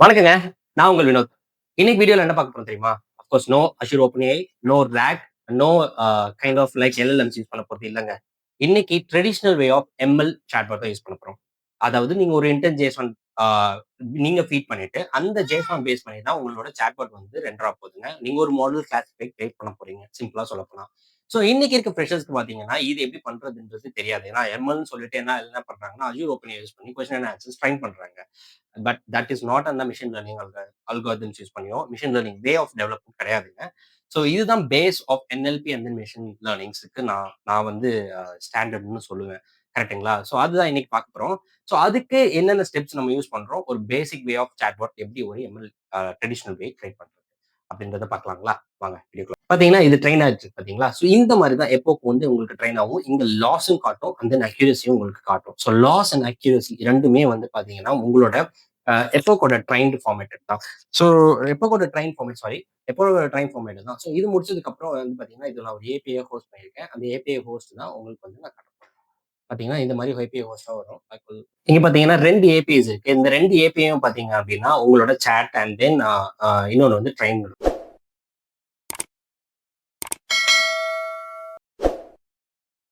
வணக்கங்க. நான் உங்கள் வினோத். இன்னைக்கு வீடியோல என்ன பார்க்க போறோம் தெரியுமா? Of course no Azure OpenAI, no RAG, no kind of like LLMs use பண்ண போறது இல்லங்க. இன்னைக்கு traditional way of ML chatbot தான் யூஸ் பண்ண போறோம். அதாவது நீங்க ஒரு இன்டென்ட் ஜேசன் ஆ நீங்க ஃபீட் பண்ணிட்டு, அந்த ஜேசன் பேஸ் பண்ணி தான் உங்களோட சாட்பாட் வந்து ரெண்டர் ஆக போகுதுங்க. நீங்க ஒரு மாடல் கிளாசிஃபை கிரியேட் பண்ண போறீங்க. சிம்பிளா சொல்லப்போனா. ஸோ இன்னைக்கு இருக்க ஃப்ரெஷர்ஸ்க்கு பார்த்தீங்கன்னா, இது எப்படி பண்றதுன்றது தெரியாது. ஏன்னா எம்எல்ன்னு சொல்லிட்டு என்ன பண்றாங்கன்னா, அஷ்யூர் ஓப்பன் ஏஐ யூஸ் பண்ணி கொஸ்டின் அண்ட் ஆன்சர்ஸ் ட்ரைன் பண்றாங்க. பட் தட் இஸ் நாட் அந்த மிஷின் லேர்னிங் அல்காரிதம்ஸ் யூஸ் பண்ணியோ machine learning way of development கிடையாதுங்க. ஸோ இதுதான் base of NLP and then machine லேர்னிங்ஸுக்கு நான் நான் வந்து ஸ்டாண்டர்ட்னு சொல்லுவேன். கரெக்ட்டுங்களா? ஸோ அதுதான் இன்னைக்கு பார்க்க போறோம். ஸோ அதுக்கு என்னென்ன ஸ்டெப்ஸ் நம்ம யூஸ் பண்றோம்? ஒரு பேசிக் வே ஆஃப் சாட்பாட் எப்படி ஒரு எம்எல் ட்ரெடிஷனல் வே கிரியேட் பண்றது அப்படின்றத பார்க்கலாங்களா? வாங்க வீடியோக்குள்ள. பார்த்தீங்கன்னா இது ட்ரெயின் ஆயிடுச்சு பார்த்தீங்களா? ஸோ இந்த மாதிரி தான் எப்போக்கு வந்து உங்களுக்கு ட்ரெயின் ஆகும். இங்க லாஸும் காட்டும் அண்ட் தென் அக்யூரஸியும் உங்களுக்கு காட்டும். ஸோ லாஸ் அண்ட் அக்யூரசி 2மே வந்து பார்த்தீங்கன்னா உங்களோட எப்போக்கோட ட்ரைன்டு ஃபார்மேட் தான். ஸோ எப்போக்கோட ட்ரைன் ஃபார்மேட் சாரி எப்போக்கோட ட்ரைன் ஃபார்மேட் தான். ஸோ இது முடிச்சதுக்கு அப்புறம் வந்து பார்த்தீங்கன்னா, இதுல நான் ஒரு ஏபிஐ ஹோஸ்ட் பண்ணியிருக்கேன். அந்த ஏபிஐ ஹோஸ்ட் தான் உங்களுக்கு வந்து நான் காட்ட போறேன். பார்த்தீங்கன்னா, இந்த மாதிரி ஏபிஐ ஹோஸ்ட்டா வரும். இங்க பார்த்தீங்கன்னா 2 ஏபிஐஸ் இருக்கு. இந்த 2 ஏபிஐயும் பார்த்தீங்க அப்படின்னா, உங்களோட சாட் அண்ட் தென் இன்னொன்னு வந்து ட்ரெயின்.